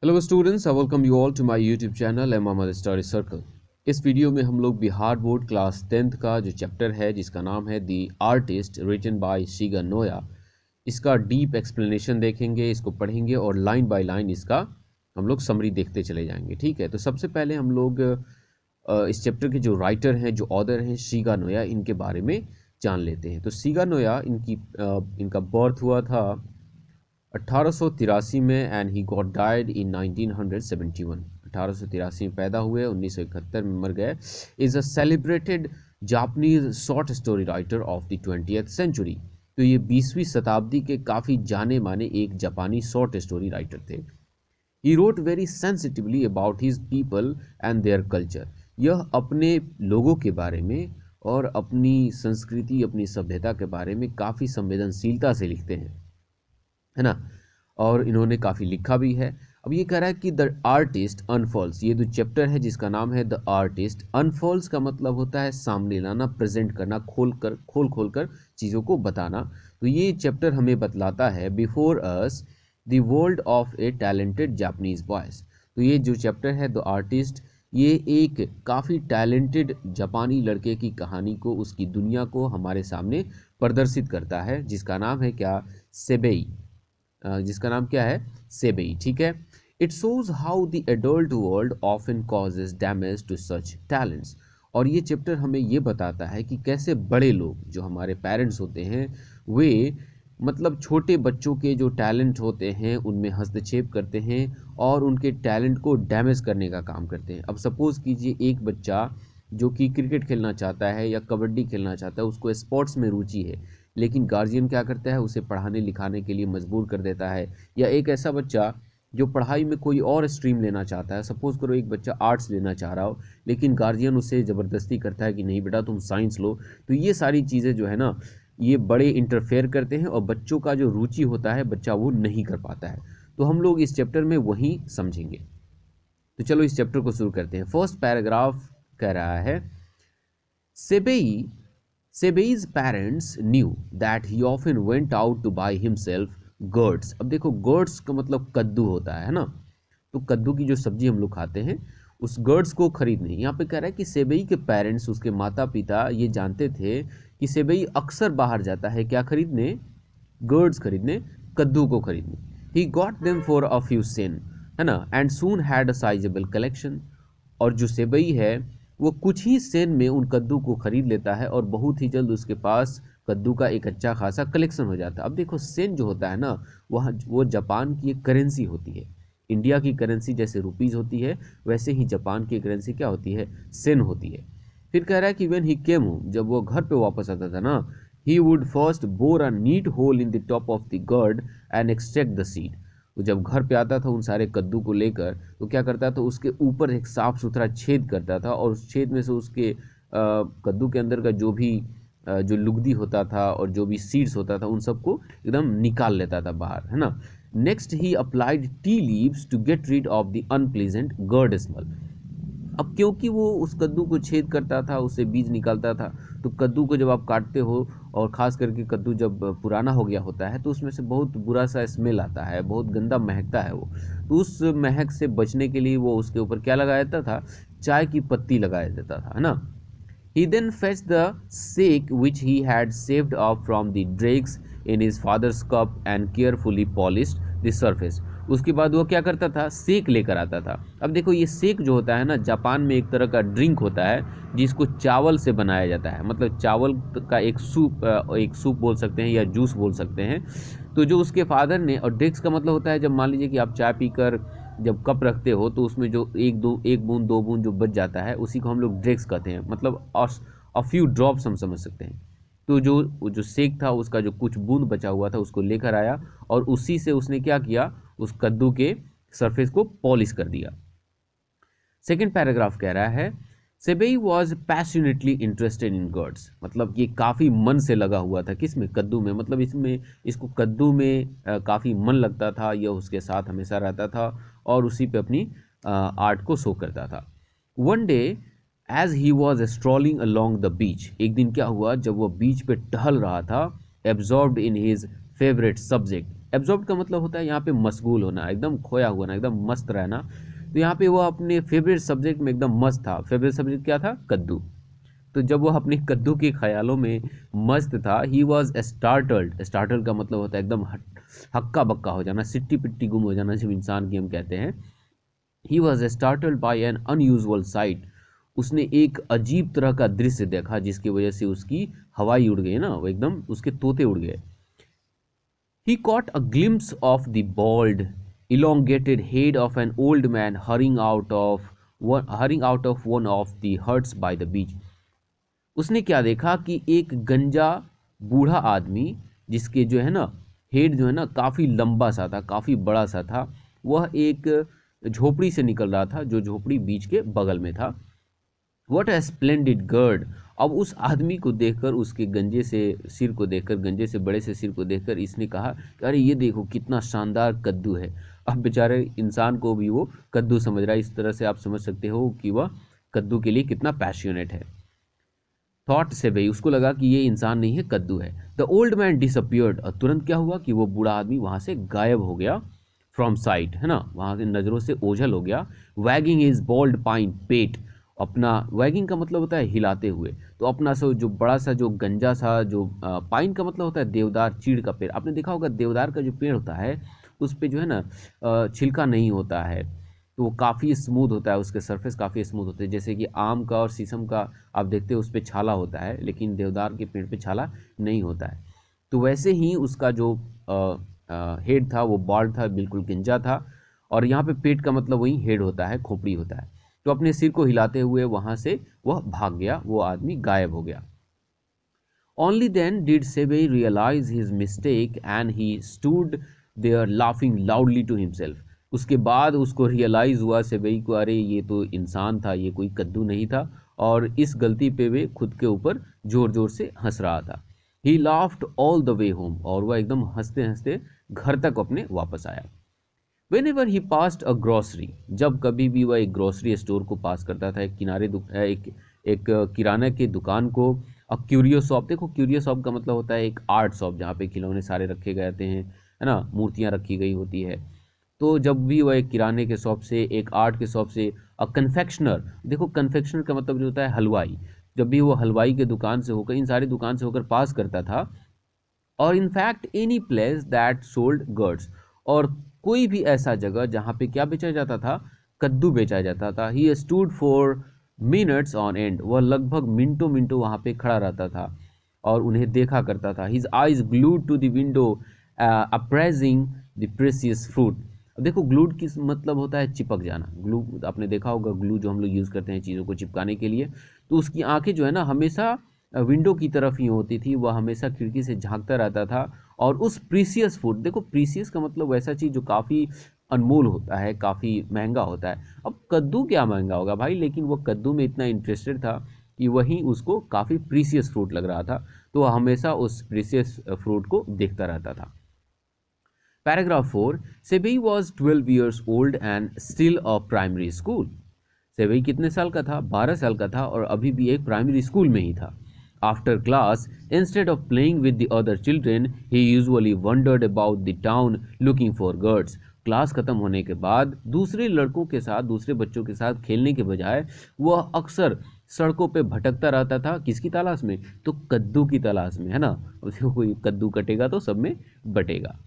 Hello students, I welcome you all to my YouTube channel M Mohammad study circle. इस video में हम लोग Bihar board class 10th का जो चैप्टर है जिसका नाम है the artist written by Shiga Naoya, इसका डीप एक्सप्लेनेशन देखेंगे, इसको पढ़ेंगे और लाइन बाय लाइन इसका हम लोग समरी देखते चले जाएंगे। ठीक है, तो सबसे पहले हम लोग इस चैप्टर के जो राइटर हैं, जो ऑथर हैं शिगा नोया, इनके बारे में जान लेते हैं। तो शिगा नोया इनका बर्थ हुआ था 1883 में and he got died in 1971। 1883 में पैदा हुए, 1971 में मर गए। Is a celebrated Japanese short story writer of the 20th century. तो ये 20वीं शताब्दी के काफ़ी जाने माने एक जापानी शॉर्ट स्टोरी राइटर थे। He wrote very sensitively about his people and their culture. यह अपने लोगों के बारे में और अपनी संस्कृति, अपनी सभ्यता के बारे में काफ़ी संवेदनशीलता से लिखते हैं, है ना। और इन्होंने काफ़ी लिखा भी है। अब ये कह रहा है कि द आर्टिस्ट अनफॉल्स, ये जो चैप्टर है जिसका नाम है द आर्टिस्ट अनफॉल्स, का मतलब होता है सामने लाना, प्रेजेंट करना, खोल कर चीज़ों को बताना। तो ये चैप्टर हमें बतलाता है before us the world of A talented Japanese boys. तो ये जो चैप्टर है द आर्टिस्ट, ये एक काफ़ी टैलेंटेड जापानी लड़के की कहानी को, उसकी दुनिया को हमारे सामने प्रदर्शित करता है, जिसका नाम है क्या, सेबेई। जिसका नाम क्या है, सेबेई। ठीक है। It shows how the adult world often causes damage to such talents. और ये चैप्टर हमें ये बताता है कि कैसे बड़े लोग, जो हमारे पेरेंट्स होते हैं, वे मतलब छोटे बच्चों के जो टैलेंट होते हैं उनमें हस्तक्षेप करते हैं और उनके टैलेंट को डैमेज करने का काम करते हैं। अब सपोज़ कीजिए एक बच्चा जो कि क्रिकेट खेलना चाहता है या कबड्डी खेलना चाहता है, उसको स्पोर्ट्स में रुचि है, लेकिन गार्जियन क्या करता है, उसे पढ़ाने लिखाने के लिए मजबूर कर देता है। या एक ऐसा बच्चा जो पढ़ाई में कोई और स्ट्रीम लेना चाहता है, सपोज़ करो एक बच्चा आर्ट्स लेना चाह रहा हो, लेकिन गार्जियन उसे ज़बरदस्ती करता है कि नहीं बेटा तुम साइंस लो। तो ये सारी चीज़ें जो है ना, ये बड़े इंटरफेयर करते हैं और बच्चों का जो रुचि होता है बच्चा वो नहीं कर पाता है। तो हम लोग इस चैप्टर में वही समझेंगे। तो चलो इस चैप्टर को शुरू करते हैं। फर्स्ट पैराग्राफ कह रहा है, सेबेई Sebei's parents knew that he often went out to buy himself gourds। अब देखो, gourds का मतलब कद्दू होता है ना। तो कद्दू की जो सब्जी हम लोग खाते हैं, उस gourds को खरीदने। यहाँ पे कह रहा है कि सेबई के पेरेंट्स, उसके माता पिता ये जानते थे कि सेबई अक्सर बाहर जाता है क्या खरीदने, gourds खरीदने, कद्दू को खरीदने। He got them for a few sen, है ना, and soon had a sizable collection। और जो सेबई है वो कुछ ही सेन में उन कद्दू को खरीद लेता है और बहुत ही जल्द उसके पास कद्दू का एक अच्छा खासा कलेक्शन हो जाता है। अब देखो, सेन जो होता है ना, वह वो जापान की एक करेंसी होती है। इंडिया की करेंसी जैसे रुपीज़ होती है, वैसे ही जापान की करेंसी क्या होती है, सेन होती है। फिर कह रहा है कि व्हेन ही केम होम, जब वो घर पे वापस आता था ना, he would first bore a neat hole in the top of the gourd and extract the seed. तो जब घर पे आता था उन सारे कद्दू को लेकर, तो क्या करता था, उसके ऊपर एक साफ सुथरा छेद करता था और उस छेद में से उसके कद्दू के अंदर का जो भी जो लुगदी होता था और जो भी सीड्स होता था उन सबको एकदम निकाल लेता था बाहर, है ना। Next he applied tea leaves to get rid of the unpleasant gourd smell. अब क्योंकि वो उस कद्दू को छेद करता था, उससे बीज निकालता था, तो कद्दू को जब आप काटते हो और ख़ास करके कद्दू जब पुराना हो गया होता है तो उसमें से बहुत बुरा सा स्मेल आता है, बहुत गंदा महकता है वो। तो उस महक से बचने के लिए वो उसके ऊपर क्या लगा देता था, चाय की पत्ती लगाया देता था, है ना। He then fetched the sake which he had saved up from the dregs in his father's cup and carefully polished the surface। उसके बाद वो क्या करता था, सेक लेकर आता था। अब देखो, ये सेक जो होता है ना, जापान में एक तरह का ड्रिंक होता है जिसको चावल से बनाया जाता है। मतलब चावल का एक सूप बोल सकते हैं या जूस बोल सकते हैं। तो जो उसके फादर ने, और ड्रिंक्स का मतलब होता है जब मान लीजिए कि आप चाय पीकर जब कप रखते हो तो उसमें जो एक बूंद दो बूंद जो बच जाता है उसी को हम लोग ड्रिंक्स कहते हैं। मतलब अ फ्यू ड्रॉप्स हम समझ सकते हैं। तो जो सेक था उसका जो कुछ बूंद बचा हुआ था उसको लेकर आया और उसी से उसने क्या किया, उस कद्दू के सरफेस को पॉलिश कर दिया। सेकेंड पैराग्राफ कह रहा है, सेबेई वॉज पैशनेटली इंटरेस्टेड इन गर्ड्स। मतलब ये काफ़ी मन से लगा हुआ था, किसमें, कद्दू में। मतलब इसको कद्दू में काफ़ी मन लगता था, यह उसके साथ हमेशा रहता था और उसी पे अपनी आर्ट को शो करता था। One day as he was strolling along the beach, एक दिन क्या हुआ, जब वो बीच पे टहल रहा था, absorbed in his favourite subject, absorb का मतलब होता है यहाँ पे मशगूल होना, एकदम खोया हुआ ना, एकदम मस्त रहना। तो यहाँ पे वो अपने फेवरेट सब्जेक्ट में एकदम मस्त था। फेवरेट सब्जेक्ट क्या था? कद्दू। तो जब वो अपने कद्दू के ख्यालों में मस्त था, ही वॉज स्टार्टल्ड। स्टार्टल्ड का मतलब होता है एकदम हक्का बक्का हो जाना, सिट्टी पिट्टी गुम हो जाना जब इंसान की हम कहते हैं। He was startled by N unusual site. उसने एक अजीब तरह का दृश्य देखा जिसकी वजह से उसकी हवाई उड़ गई ना, वो एकदम उसके तोते उड़ गए। He caught a glimpse of the bald, elongated head of an old man hurrying out of one of the huts by the beach. उसने क्या देखा कि एक गंजा बूढ़ा आदमी, जिसके जो है ना हेड जो है ना काफ़ी लंबा सा था, काफ़ी बड़ा सा था, वह एक झोपड़ी से निकल रहा था, जो झोपड़ी बीच के बगल में था। What a splendid gourd. अब उस आदमी को देखकर, उसके गंजे से सिर को देखकर, गंजे से बड़े से सिर को देखकर इसने कहा कि अरे ये देखो कितना शानदार कद्दू है। अब बेचारे इंसान को भी वो कद्दू समझ रहा है। इस तरह से आप समझ सकते हो कि वह कद्दू के लिए कितना पैशनेट है। थॉट से भाई उसको लगा कि ये इंसान नहीं है, कद्दू है। The old man disappeared. और तुरंत क्या हुआ कि वो बूढ़ा आदमी वहाँ से गायब हो गया फ्रॉम साइट, है ना, वहाँ से नज़रों से ओझल हो गया। वैगिंग इज बोल्ड पाइन पेट। अपना वैगिंग का मतलब होता है हिलाते हुए, तो अपना सो जो बड़ा सा जो गंजा सा जो पाइन का मतलब होता है देवदार, चीड़ का पेड़। आपने देखा होगा देवदार का जो पेड़ होता है उस पे जो है ना छिलका नहीं होता है, तो वो काफ़ी स्मूथ होता है, उसके सरफेस काफ़ी स्मूथ होते हैं। जैसे कि आम का और शीशम का आप देखते हो उस पर छाला होता है, लेकिन देवदार के पेड़ पे छाला नहीं होता है। तो वैसे ही उसका जो हेड था वो बॉल्ड था, बिल्कुल गंजा था। और यहाँ पे पेट का मतलब वही हेड होता है, खोपड़ी होता है। तो अपने सिर को हिलाते हुए वहाँ से वह भाग गया, वो आदमी गायब हो गया। Only then did Sebei realize his mistake and he stood there laughing loudly to himself. उसके बाद उसको रियलाइज़ हुआ सेबई को, अरे ये तो इंसान था, ये कोई कद्दू नहीं था, और इस गलती पे वे खुद के ऊपर ज़ोर ज़ोर से हंस रहा था। ही laughed all the way home. और वह एकदम हंसते हंसते घर तक अपने वापस आया। When ever he past a grocery. जब कभी भी वह एक ग्रॉसरी स्टोर को पास करता था, एक किराना की दुकान को, अ क्यूरियो शॉप। देखो क्यूरियो शॉप का मतलब होता है एक आर्ट शॉप जहाँ पे खिलौने सारे रखे गए होते हैं, है ना, मूर्तियाँ रखी गई होती है। तो जब भी वह एक किराने के शॉप से, एक आर्ट के शॉप से, अ कन्फेक्शनर। देखो कन्फेक्शनर का मतलब जो होता है हलवाई। जब भी वो हलवाई के दुकान से होकर, इन सारी दुकान से होकर पास करता था, और in fact any place that sold gourds. और कोई भी ऐसा जगह जहाँ पे क्या बेचा जाता था? कद्दू बेचा जाता था। He stood for minutes on and. वह लगभग मिनटों मिनटों वहाँ पे खड़ा रहता था और उन्हें देखा करता था। His eyes glued to the window appraising the precious fruit. देखो ग्लूड किस मतलब होता है? चिपक जाना। ग्लू आपने देखा होगा, ग्लू जो हम लोग यूज़ करते हैं चीज़ों को चिपकाने के लिए, तो उसकी आंखें जो है ना हमेशा विंडो की तरफ ही होती थी। वह हमेशा खिड़की से झांकता रहता था और उस प्रीसियस फूड, देखो प्रीसियस का मतलब वैसा चीज़ जो काफ़ी अनमोल होता है, काफ़ी महंगा होता है। अब कद्दू क्या महंगा होगा भाई, लेकिन वो कद्दू में इतना इंटरेस्टेड था कि वही उसको काफ़ी प्रीसियस फ्रूट लग रहा था, तो वह हमेशा उस प्रीसियस फ्रूट को देखता रहता था। Paragraph 4। Seibei was 12 years old and still a primary school. Seibei कितने साल का था? 12 साल का था और अभी भी एक प्राइमरी स्कूल में ही था। After class, instead of playing with the other children, he usually wondered about the town looking for gourds. Class खत्म होने के बाद दूसरे लड़कों के साथ, दूसरे बच्चों के साथ खेलने के बजाय वह अक्सर सड़कों पे भटकता रहता था। किसकी तलाश में? तो कद्दू की तलाश में, है ना। कोई कद्दू कटेगा तो सब में बटेगा।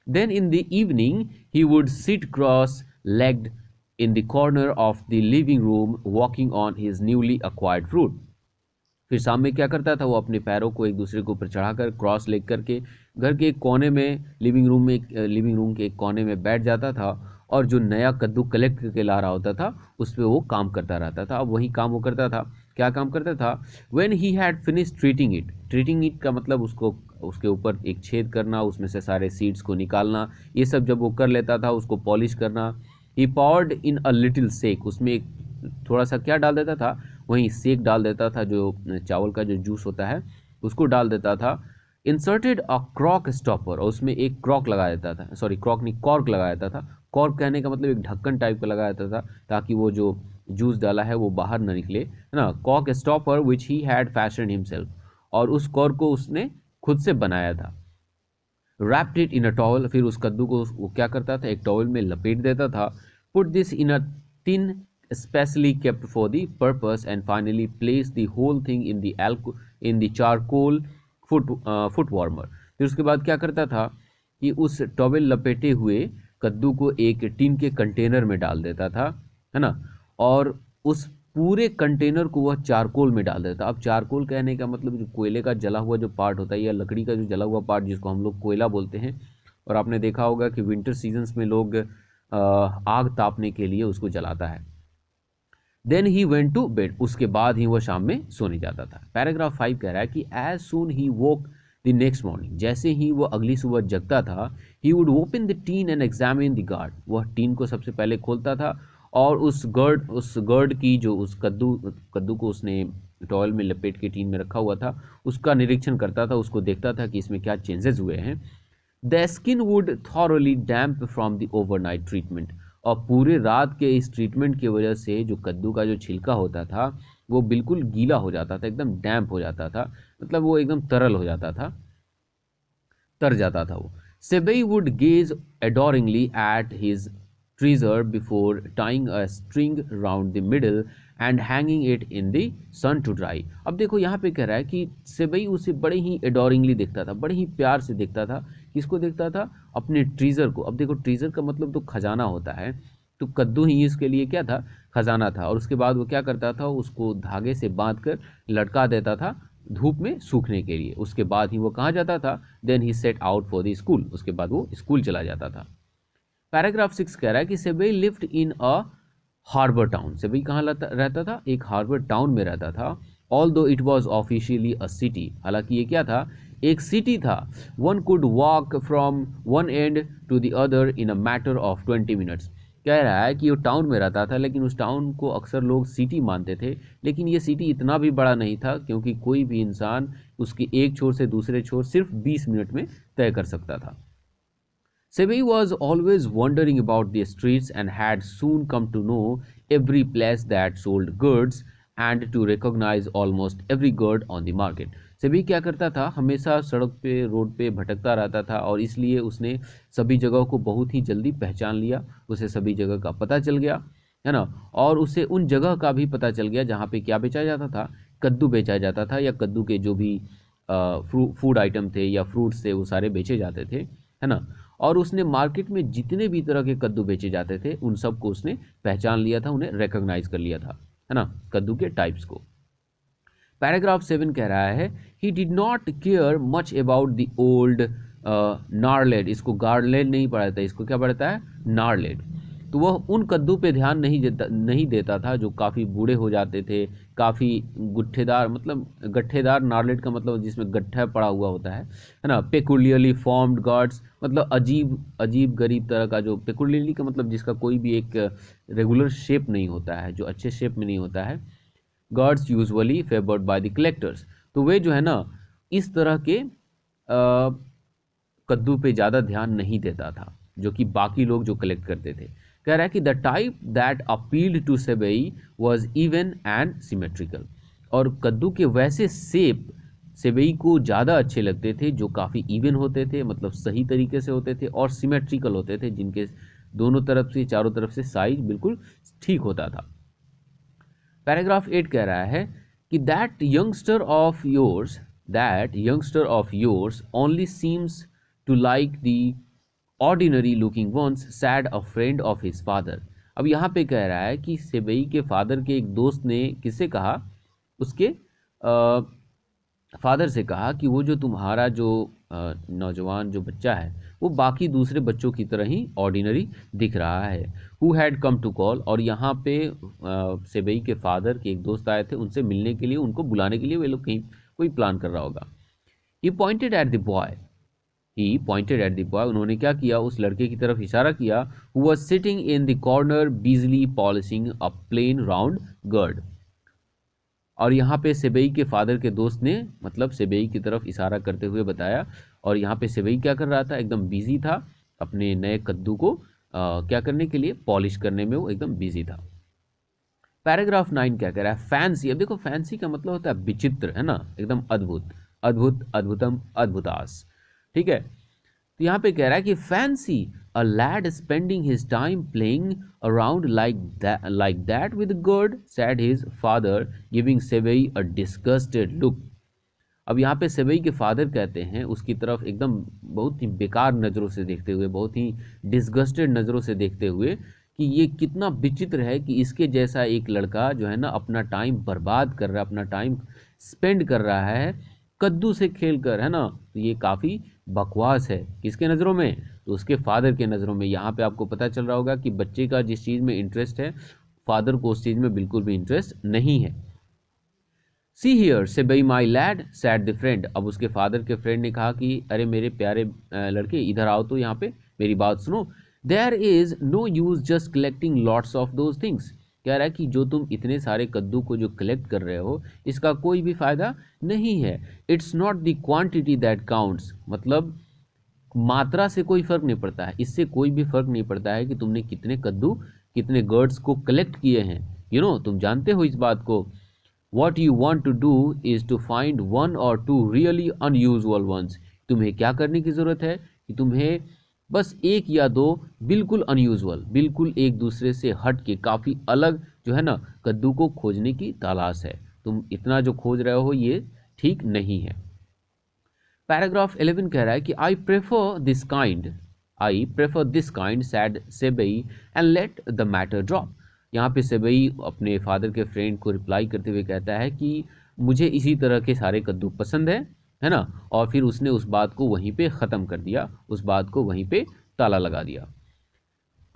Then in the evening, he would sit cross-legged in the corner of the living room, walking on his newly acquired fruit. फिर शाम में क्या करता था? वो अपने पैरों को एक दूसरे के ऊपर चढ़ाकर क्रॉस लेग करके घर के एक कोने में, लिविंग रूम के एक कोने में बैठ जाता था और जो नया कद्दू कलेक्ट करके ला रहा होता था उस पर वो काम करता रहता था। अब वही काम वो करता था। क्या काम करता था? When he had finish treating it का मतलब उसको, उसके ऊपर एक छेद करना, उसमें से सारे सीड्स को निकालना, ये सब जब वो कर लेता था, उसको पॉलिश करना। ही पॉर्ड इन अ लिटिल सेक। उसमें एक थोड़ा सा क्या डाल देता था? वहीं सेक डाल देता था, जो चावल का जो जूस होता है उसको डाल देता था। Inserted a cork stopper. और उसमें एक क्रॉक लगा देता था, सॉरी क्रॉक नहीं, कॉर्क लगा देता था। कॉर्क कहने का मतलब एक ढक्कन टाइप का लगा देता था ताकि वो जो जूस डाला है वो बाहर न निकले, है ना। Cork stopper which he had fashion himself. और उस कॉर्क को उसने खुद से बनाया था। wrapped it in a towel, फिर उस कद्दू को वो क्या करता था, एक टॉवल में लपेट देता था, put this in a tin specially kept for the purpose, and finally place the whole thing in the charcoal foot warmer। फिर उसके बाद क्या करता था कि उस टॉवल लपेटे हुए कद्दू को एक टिन के कंटेनर में डाल देता था, है ना, और उस पूरे कंटेनर को वह चारकोल में डाल देता। अब चारकोल कहने का मतलब जो कोयले का जला हुआ जो पार्ट होता है या लकड़ी का जो जला हुआ पार्ट जिसको हम लोग कोयला बोलते हैं, और आपने देखा होगा कि विंटर सीजन्स में लोग आग तापने के लिए उसको जलाता है। Then he went to bed, उसके बाद ही वह शाम में सोने जाता था। पैराग्राफ 5 कह रहा है कि as soon he woke the next morning, जैसे ही वह अगली सुबह जगता था, he would open the tin and examine the gourd, वह टीन को सबसे पहले खोलता था और उस गर्ड की जो उस कद्दू को उसने टॉवल में लपेट के टीन में रखा हुआ था उसका निरीक्षण करता था, उसको देखता था कि इसमें क्या चेंजेस हुए हैं। The skin would thoroughly damp from the overnight treatment, और पूरे रात के इस ट्रीटमेंट की वजह से जो कद्दू का जो छिलका होता था वो बिल्कुल गीला हो जाता था, एकदम डैम्प हो जाता था, मतलब वो एकदम तरल हो जाता था, तर जाता था वो। Seibei would gaze adoringly at his treasure before tying a string round the middle and hanging it in the sun to dry. अब देखो यहाँ पे कह रहा है कि सेबई उसे बड़े ही एडोरिंगली देखता था, बड़े ही प्यार से देखता था। किसको देखता था? अपने ट्रीजर को। अब देखो ट्रीजर का मतलब तो खजाना होता है, तो कद्दू ही इसके लिए क्या था? खजाना था। और उसके बाद वो क्या करता था? उसको धागे से बांध कर लटका देता था धूप में सूखने के लिए। उसके बाद ही वो कहाँ जाता था? Then he set out for the school, उसके बाद वो स्कूल चला जाता था। पैराग्राफ 6 कह रहा है कि Seibei lived in a harbour town, Seibei कहाँ रहता था? एक हार्बर टाउन में रहता था। Although it was officially a city, हालांकि ये क्या था? एक सिटी था। One could walk from one end to the other in a matter of 20 minutes. कह रहा है कि वो टाउन में रहता था, लेकिन उस टाउन को अक्सर लोग सिटी मानते थे, लेकिन ये सिटी इतना भी बड़ा नहीं था क्योंकि कोई भी इंसान उसकी एक छोर से दूसरे छोर सिर्फ 20 मिनट में तय कर सकता था। Sebi was always wandering about the streets and had soon come to know every place that sold goods and to recognize almost every good on the market. SEBI क्या करता था? हमेशा सड़क पे रोड पे भटकता रहता था और इसलिए उसने सभी जगहों को बहुत ही जल्दी पहचान लिया। उसे सभी जगह का पता चल गया, है ना, और उसे उन जगह का भी पता चल गया जहाँ पे क्या बेचा जाता था? कद्दू बेचा जाता था, या कद्दू के जो भी फूड आइटम थे या फ्रूट्स थे वो सारे बेचे जाते थे, है ना। और उसने मार्केट में जितने भी तरह के कद्दू बेचे जाते थे उन सब को उसने पहचान लिया था, उन्हें रिकॉग्नाइज कर लिया था, है ना, कद्दू के टाइप्स को। पैराग्राफ 7 कह रहा है he did not care much about the old gnarled, इसको गार्लेड नहीं पढ़ता, इसको क्या पढ़ता है? नारलेड। तो वह उन कद्दू पे ध्यान नहीं देता था जो काफ़ी बूढ़े हो जाते थे, काफ़ी गुट्ठेदार, मतलब गट्ठेदार, नारलेड का मतलब जिसमें गट्ठा पड़ा हुआ होता है ना। पेकुलियरली फॉर्म्ड गॉड्स, मतलब अजीब अजीब गरीब तरह का, जो पेकुलियरली का मतलब जिसका कोई भी एक रेगुलर शेप नहीं होता है, जो अच्छे शेप में नहीं होता है। Gourds usually favoured by the collectors, तो वे जो है ना इस तरह के कद्दू पे ज़्यादा ध्यान नहीं देता था जो कि बाकी लोग जो कलेक्ट करते थे। कह रहा है कि the type that appealed to Seibei was even and symmetrical, और कद्दू के वैसे शेप सेबई को ज़्यादा अच्छे लगते थे जो काफ़ी इवन होते थे, मतलब सही तरीके से होते थे, और सिमेट्रिकल होते थे जिनके दोनों तरफ से, चारों तरफ से साइज बिल्कुल ठीक होता था। पैराग्राफ 8 कह रहा है कि that youngster of yours only seems to like the ordinary looking ones said a friend of his father. अब यहाँ पे कह रहा है कि सेबई के फादर के एक दोस्त ने किससे कहा? उसके फादर से कहा कि वो जो तुम्हारा जो नौजवान जो बच्चा है वो बाकी दूसरे बच्चों की तरह ही ऑर्डिनरी दिख रहा है। Who had come to call, और यहाँ पे सेबई के फादर के एक दोस्त आए थे, उनसे मिलने के लिए, उनको बुलाने के लिए वे लोग कहीं कोई प्लान कर रहा होगा। ही पॉइंटेड एट द बॉय, उन्होंने क्या किया? उस लड़के की तरफ इशारा किया। Who was sitting in the corner बिजली पॉलिशिंग अ प्लेन राउंड गर्ड, और यहाँ पे सेबई के फादर के दोस्त ने मतलब सेबई की तरफ इशारा करते हुए बताया, और यहाँ पे सेबई क्या कर रहा था? एकदम बिजी था अपने नए कद्दू को क्या करने के लिए? पॉलिश करने में वो एकदम बिजी था। पैराग्राफ 9 क्या कह रहा है? फैंसी। अब देखो फैंसी का मतलब होता है विचित्र, है ना, एकदम अद्भुत, अद्भुत, अद्भुतम, अद्भुतास, ठीक है। तो यहाँ पे कह रहा है कि fancy a lad spending his time playing around like that with gourd, said his father giving Seibei a disgusted look. अब यहाँ पे सेवई के फादर कहते हैं उसकी तरफ एकदम बहुत ही बेकार नज़रों से देखते हुए, बहुत ही डिस्गस्टेड नज़रों से देखते हुए कि ये कितना विचित्र है कि इसके जैसा एक लड़का जो है ना अपना टाइम बर्बाद कर रहा है, अपना टाइम स्पेंड कर रहा है कद्दू से खेल कर, है ना। तो ये काफ़ी बकवास है किसके नज़रों में, तो उसके फादर के नज़रों में। यहाँ पे आपको पता चल रहा होगा कि बच्चे का जिस चीज़ में इंटरेस्ट है, फादर को उस चीज़ में बिल्कुल भी इंटरेस्ट नहीं है। सी हियर से बई माई लैड सैड द फ्रेंड। अब उसके फादर के फ्रेंड ने कहा कि अरे मेरे प्यारे लड़के इधर आओ तो यहाँ पे मेरी बात सुनो। There is no use just collecting lots of those things. कह रहा है कि जो तुम इतने सारे कद्दू को जो कलेक्ट कर रहे हो इसका कोई भी फायदा नहीं है। It's not the quantity that counts, मतलब मात्रा से कोई फर्क नहीं पड़ता है, इससे कोई भी फर्क नहीं पड़ता है कि तुमने कितने कद्दू कितने गर्ड्स को कलेक्ट किए हैं। तुम जानते हो इस बात को। What you want to do is to find one or two really unusual ones। तुम्हें क्या करने की ज़रूरत है कि तुम्हें बस एक या दो बिल्कुल अनयूजुअल, बिल्कुल एक दूसरे से हट के काफ़ी अलग जो है ना कद्दू को खोजने की तलाश है। तुम इतना जो खोज रहे हो ये ठीक नहीं है। पैराग्राफ 11 कह रहा है कि I prefer this kind said Seibei and let the matter drop. यहाँ पे सेबई अपने फादर के फ्रेंड को रिप्लाई करते हुए कहता है कि मुझे इसी तरह के सारे कद्दू पसंद है ना। और फिर उसने उस बात को वहीं पे ख़त्म कर दिया, उस बात को वहीं पे ताला लगा दिया।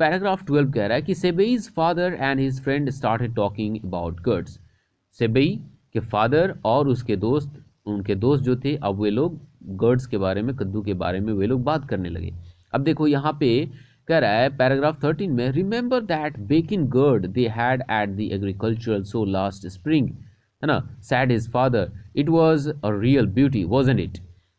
पैराग्राफ 12 कह रहा है कि Seibei's father and his friend started talking about gourds. Seibei के फादर और उसके दोस्त, उनके दोस्त जो थे, अब वे लोग गर्ड्स के बारे में, कद्दू के बारे में वे लोग बात करने लगे। अब देखो यहाँ पे कह रहा है पैराग्राफ 13 में, remember that Bakin gourd they had at the agricultural show last spring, है ना, said his father, it was a real beauty wasn't it.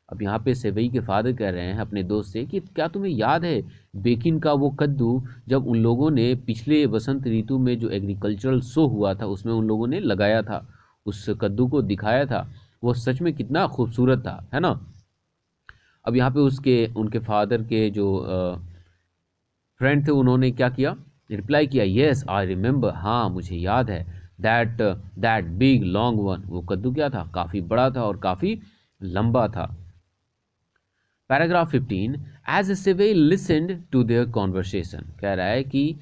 अब यहाँ पे सेवई के फादर कह रहे हैं अपने दोस्त से कि क्या तुम्हें याद है बेकिन का वो कद्दू, जब उन लोगों ने पिछले वसंत ऋतु में जो एग्रीकल्चरल शो हुआ था उसमें उन लोगों ने लगाया था, उस कद्दू को दिखाया था, वो सच में कितना खूबसूरत था, है ना। अब यहाँ पे उनके फादर के जो फ्रेंड थे उन्होंने क्या किया, रिप्लाई किया, येस आई रिमेंबर, हाँ मुझे याद है, दैट बिग लॉन्ग वन। वो कद्दू क्या था, काफ़ी बड़ा था और काफ़ी लंबा था। Paragraph 15, as Seibei listened to their conversation. कह रहा है कि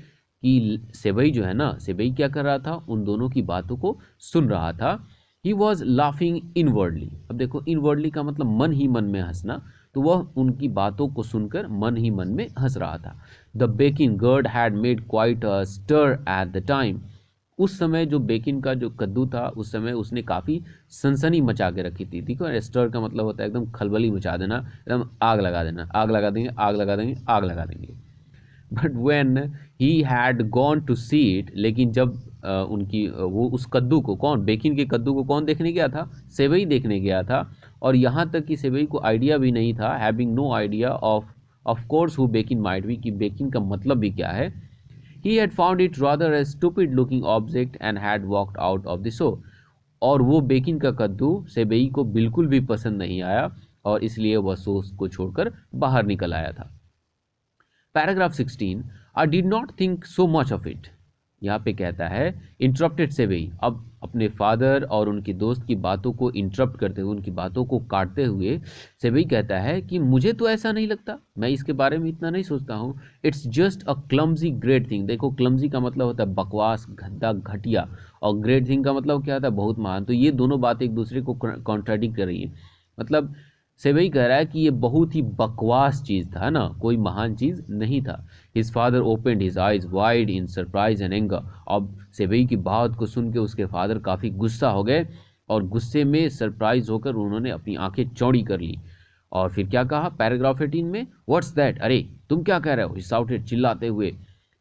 सेवई जो है ना, सेवई क्या कर रहा था, उन दोनों की बातों को सुन रहा था। He was laughing inwardly. अब देखो इनवर्डली का मतलब मन ही मन में हंसना, तो वह उनकी बातों को सुनकर मन ही मन में हंस रहा था। The Bakin gourd had made quite a stir at the time. उस समय जो बेकिन का जो कद्दू था उस समय उसने काफ़ी सनसनी मचा के रखी थी। देखो स्टर का मतलब होता है एकदम खलबली मचा देना, एकदम आग लगा देना, आग लगा देंगे, आग लगा देंगे, आग लगा देंगे। But when he had gone to see it, लेकिन जब वो उस कद्दू को, कौन, बेकिन के कद्दू को कौन देखने गया था, सेवई देखने गया था। और यहाँ तक कि सेवई को आइडिया भी नहीं था, having no idea of course who Bakin might be, कि बेकिन का मतलब भी क्या है। He had found it rather a stupid looking object and had walked out of the show। और वो बेकिन का कद्दू सेबई को बिल्कुल भी पसंद नहीं आया और इसलिए वह शो को छोड़कर बाहर निकल आया था। Paragraph 16, I did not think so much of it. यहाँ पे कहता है इंटरप्टेड सेबई। अब अपने फादर और उनके दोस्त की बातों को इंटरप्ट करते हुए, उनकी बातों को काटते हुए सेबई कहता है कि मुझे तो ऐसा नहीं लगता, मैं इसके बारे में इतना नहीं सोचता हूँ। It's just a clumsy great thing. देखो क्लमजी का मतलब होता है बकवास, गद्दा, घटिया, और ग्रेट थिंग का मतलब क्या होता है, बहुत महान। तो ये दोनों बातें एक दूसरे को कॉन्ट्राडिक्ट कर रही है। मतलब सेबई कह रहा है कि ये बहुत ही बकवास चीज़ था ना, कोई महान चीज़ नहीं था। His father opened his eyes wide in surprise and anger. अब सेबई की बात को सुन के उसके फादर काफ़ी गुस्सा हो गए और गुस्से में सरप्राइज होकर उन्होंने अपनी आंखें चौड़ी कर ली। और फिर क्या कहा पैराग्राफ 18 में, व्हाट्स दैट, अरे तुम क्या कह रहे हो, ही शाउटेड, चिल्लाते हुए।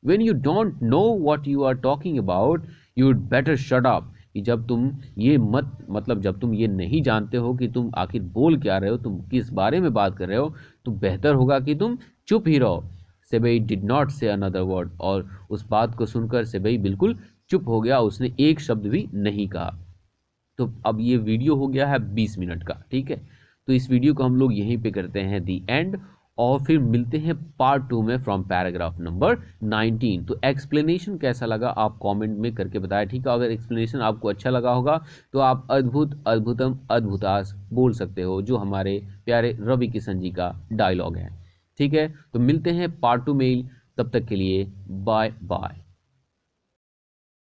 When you don't know what you are talking about you'd better shut up. कि जब तुम ये जब तुम ये नहीं जानते हो कि तुम आखिर बोल क्या रहे हो, तुम किस बारे में बात कर रहे हो, तो बेहतर होगा कि तुम चुप ही रहो। सेबई डिड नॉट से अनदर वर्ड। और उस बात को सुनकर सेबई बिल्कुल चुप हो गया, उसने एक शब्द भी नहीं कहा। तो अब ये वीडियो हो गया है 20 मिनट का, ठीक है। तो इस वीडियो को हम लोग यहीं पे करते हैं दी एंड। और फिर मिलते हैं पार्ट 2 में फ्रॉम पैराग्राफ नंबर 19। तो एक्सप्लेनेशन कैसा लगा आप कमेंट में करके बताएं, ठीक है। अगर एक्सप्लेनेशन आपको अच्छा लगा होगा तो आप अद्भुत अद्भुतम अद्भुतास बोल सकते हो, जो हमारे प्यारे रवि किशन जी का डायलॉग है, ठीक है। तो मिलते हैं पार्ट 2 में, तब तक के लिए बाय बाय।